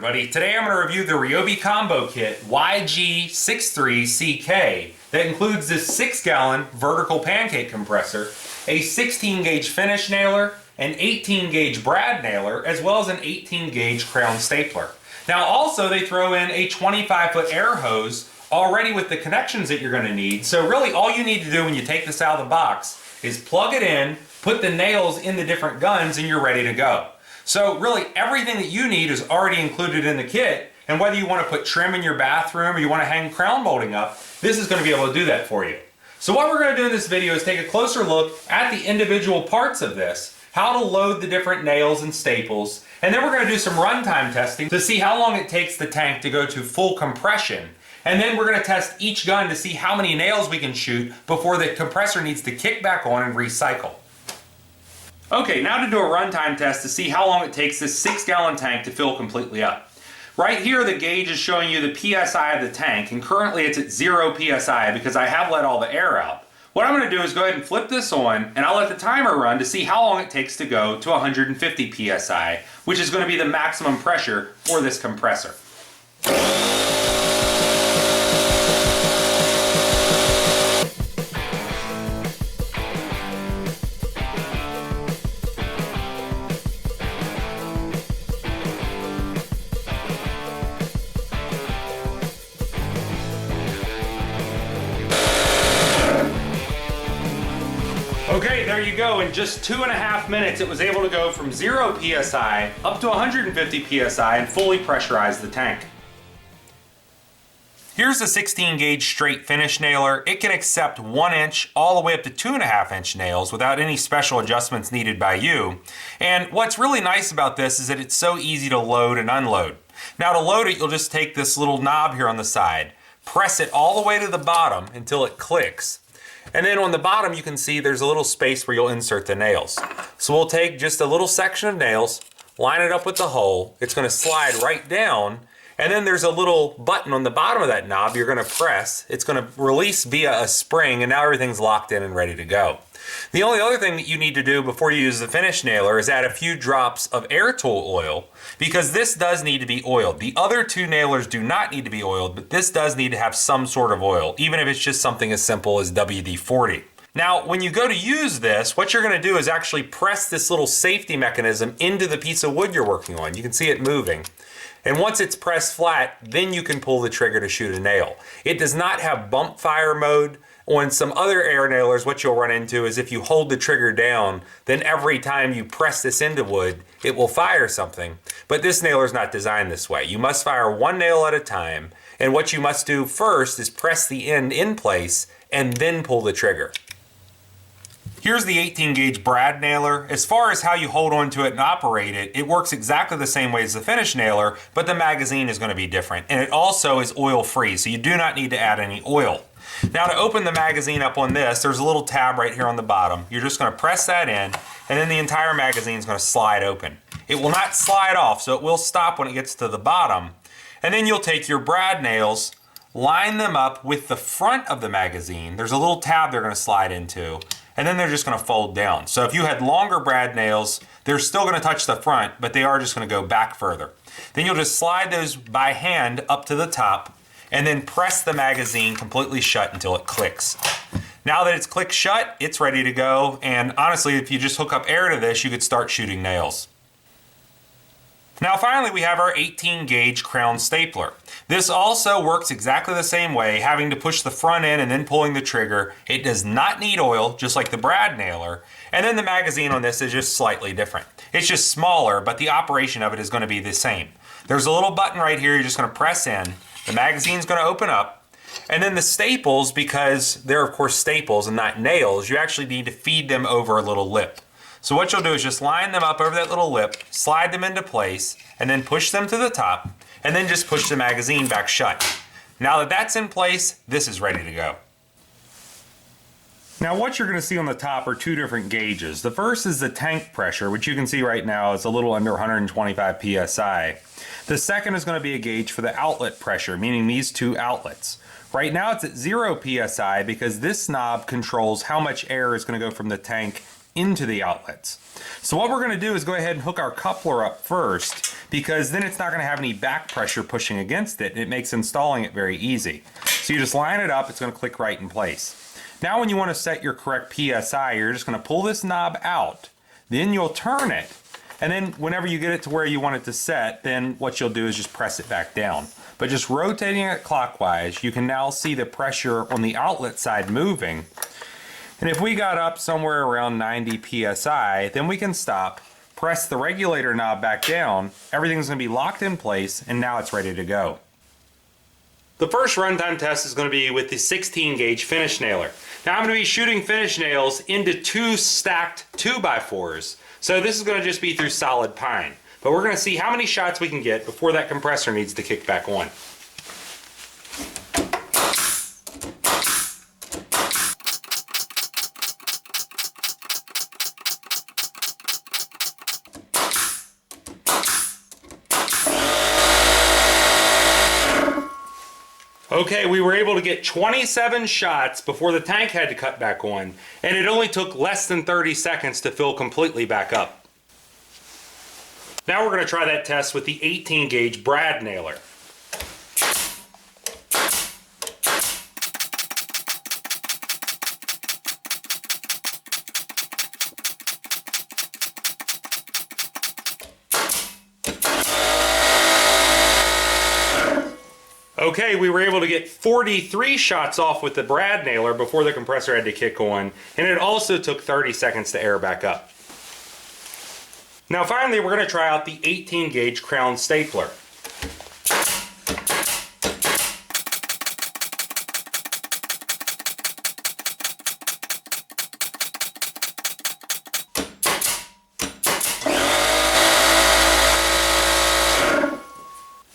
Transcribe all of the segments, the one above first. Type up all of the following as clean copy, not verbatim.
everybody. Today I'm going to review the Ryobi combo kit YG63CK that includes this 6-gallon vertical pancake compressor, a 16-gauge finish nailer, an 18-gauge brad nailer, as well as an 18-gauge crown stapler. Now also they throw in a 25-foot air hose already with the connections that you're going to need. So really all you need to do when you take this out of the box is plug it in, put the nails in the different guns, and you're ready to go. So really everything that you need is already included in the kit, and whether you want to put trim in your bathroom or you want to hang crown molding up, this is going to be able to do that for you. So what we're going to do in this video is take a closer look at the individual parts of this, how to load the different nails and staples, and then we're going to do some runtime testing to see how long it takes the tank to go to full compression. And then we're going to test each gun to see how many nails we can shoot before the compressor needs to kick back on and recycle. Okay, now to do a runtime test to see how long it takes this 6-gallon tank to fill completely up. Right here the gauge is showing you the PSI of the tank, and currently it's at 0 PSI because I have let all the air out. What I'm going to do is go ahead and flip this on, and I'll let the timer run to see how long it takes to go to 150 PSI, which is going to be the maximum pressure for this compressor. Okay, there you go. In just 2.5 minutes, it was able to go from 0 PSI up to 150 PSI and fully pressurize the tank. Here's a 16-gauge straight finish nailer. It can accept 1-inch all the way up to 2.5-inch nails without any special adjustments needed by you. And what's really nice about this is that it's so easy to load and unload. Now to load it, you'll just take this little knob here on the side, press it all the way to the bottom until it clicks. And then on the bottom you can see there's a little space where you'll insert the nails. So we'll take just a little section of nails, line it up with the hole, it's going to slide right down, and then there's a little button on the bottom of that knob you're going to press. It's going to release via a spring, and now everything's locked in and ready to go. The only other thing that you need to do before you use the finish nailer is add a few drops of air tool oil, because this does need to be oiled. The other two nailers do not need to be oiled, but this does need to have some sort of oil, even if it's just something as simple as WD-40. Now, when you go to use this, what you're going to do is actually press this little safety mechanism into the piece of wood you're working on. You can see it moving. And once it's pressed flat, then you can pull the trigger to shoot a nail. It does not have bump fire mode. On some other air nailers, what you'll run into is if you hold the trigger down, then every time you press this into wood, it will fire something. But this nailer is not designed this way. You must fire one nail at a time, and what you must do first is press the end in place and then pull the trigger. Here's the 18-gauge brad nailer. As far as how you hold on to it and operate it, it works exactly the same way as the finish nailer, but the magazine is going to be different. And it also is oil-free, so you do not need to add any oil. Now to open the magazine up on this, there's a little tab right here on the bottom. You're just going to press that in, and then the entire magazine is going to slide open. It will not slide off, so it will stop when it gets to the bottom. And then you'll take your brad nails, line them up with the front of the magazine. There's a little tab they're going to slide into, and then they're just going to fold down. So if you had longer brad nails, they're still going to touch the front, but they are just going to go back further. Then you'll just slide those by hand up to the top, and then press the magazine completely shut until it clicks. Now that it's clicked shut, it's ready to go, and honestly, if you just hook up air to this, you could start shooting nails. Now finally, we have our 18-gauge crown stapler. This also works exactly the same way, having to push the front in and then pulling the trigger. It does not need oil, just like the brad nailer, and then the magazine on this is just slightly different. It's just smaller, but the operation of it is going to be the same. There's a little button right here you're just going to press in. The magazine's going to open up, and then the staples, because they're of course staples and not nails, you actually need to feed them over a little lip. So what you'll do is just line them up over that little lip, slide them into place, and then push them to the top, and then just push the magazine back shut. Now that that's in place, this is ready to go. Now what you're going to see on the top are two different gauges. The first is the tank pressure, which you can see right now is a little under 125 PSI. The second is going to be a gauge for the outlet pressure, meaning these two outlets. Right now it's at 0 PSI because this knob controls how much air is going to go from the tank into the outlets. So what we're going to do is go ahead and hook our coupler up first, because then it's not going to have any back pressure pushing against it, and it makes installing it very easy. So you just line it up, it's going to click right in place. Now when you want to set your correct PSI, you're just going to pull this knob out, then you'll turn it, and then whenever you get it to where you want it to set, then what you'll do is just press it back down. But just rotating it clockwise, you can now see the pressure on the outlet side moving. And if we got up somewhere around 90 PSI, then we can stop, press the regulator knob back down, everything's going to be locked in place, and now it's ready to go. The first runtime test is going to be with the 16 gauge finish nailer. Now I'm going to be shooting finish nails into 2 stacked 2x4s. So this is going to just be through solid pine. But we're going to see how many shots we can get before that compressor needs to kick back on. Okay, we were able to get 27 shots before the tank had to cut back on, and it only took less than 30 seconds to fill completely back up. Now we're going to try that test with the 18 gauge brad nailer. Okay, we were able to get 43 shots off with the brad nailer before the compressor had to kick on, and it also took 30 seconds to air back up. Now finally, we're going to try out the 18 gauge crown stapler.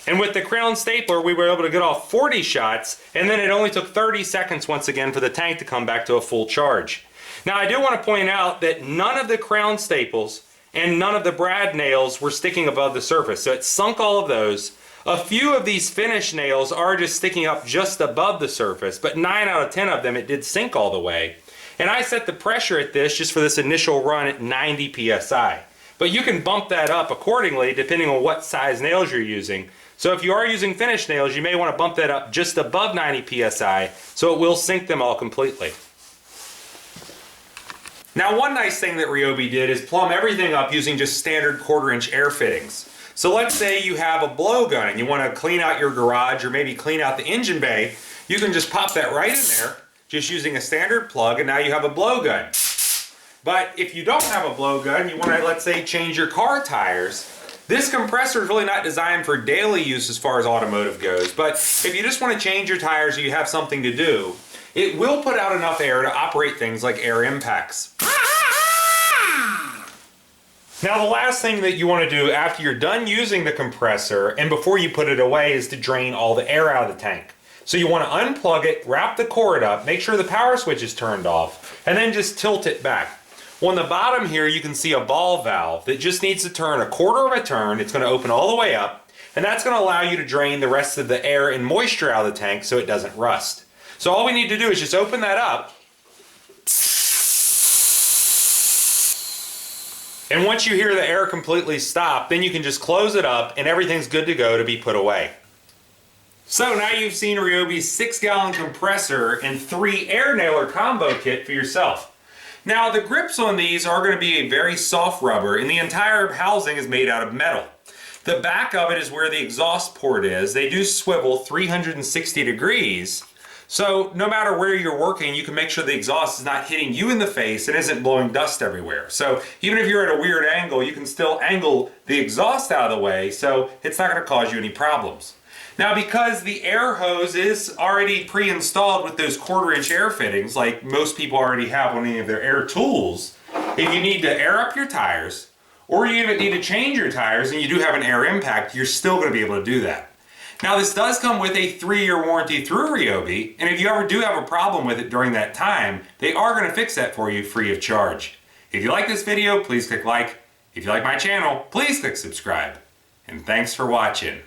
And with the crown stapler, we were able to get off 40 shots, and then it only took 30 seconds once again for the tank to come back to a full charge. Now I do want to point out that none of the crown staples and none of the brad nails were sticking above the surface, so it sunk all of those. A few of these finish nails are just sticking up just above the surface, but 9 out of 10 of them it did sink all the way. And I set the pressure at this just for this initial run at 90 PSI. But you can bump that up accordingly depending on what size nails you're using. So if you are using finish nails, you may want to bump that up just above 90 PSI so it will sink them all completely. Now one nice thing that Ryobi did is plumb everything up using just standard 1/4" air fittings. So let's say you have a blowgun and you want to clean out your garage or maybe clean out the engine bay, you can just pop that right in there just using a standard plug, and now you have a blowgun. But if you don't have a blowgun, you want to, let's say, change your car tires. This compressor is really not designed for daily use as far as automotive goes, but if you just want to change your tires or you have something to do, it will put out enough air to operate things like air impacts. Now the last thing that you want to do after you're done using the compressor and before you put it away is to drain all the air out of the tank. So you want to unplug it, wrap the cord up, make sure the power switch is turned off, and then just tilt it back. On the bottom here you can see a ball valve that just needs to turn 1/4 of a turn. It's going to open all the way up, and that's going to allow you to drain the rest of the air and moisture out of the tank so it doesn't rust. So all we need to do is just open that up. And once you hear the air completely stop, then you can just close it up and everything's good to go to be put away. So now you've seen Ryobi's 6-gallon compressor and 3 air nailer combo kit for yourself. Now the grips on these are going to be a very soft rubber, and the entire housing is made out of metal. The back of it is where the exhaust port is. They do swivel 360 degrees. So no matter where you're working, you can make sure the exhaust is not hitting you in the face and isn't blowing dust everywhere. So even if you're at a weird angle, you can still angle the exhaust out of the way so it's not going to cause you any problems. Now because the air hose is already pre-installed with those 1/4" air fittings, like most people already have on any of their air tools, if you need to air up your tires, or you even need to change your tires and you do have an air impact, you're still going to be able to do that. Now this does come with a 3-year warranty through Ryobi, and if you ever do have a problem with it during that time, they are going to fix that for you free of charge. If you like this video, please click like. If you like my channel, please click subscribe. And thanks for watching.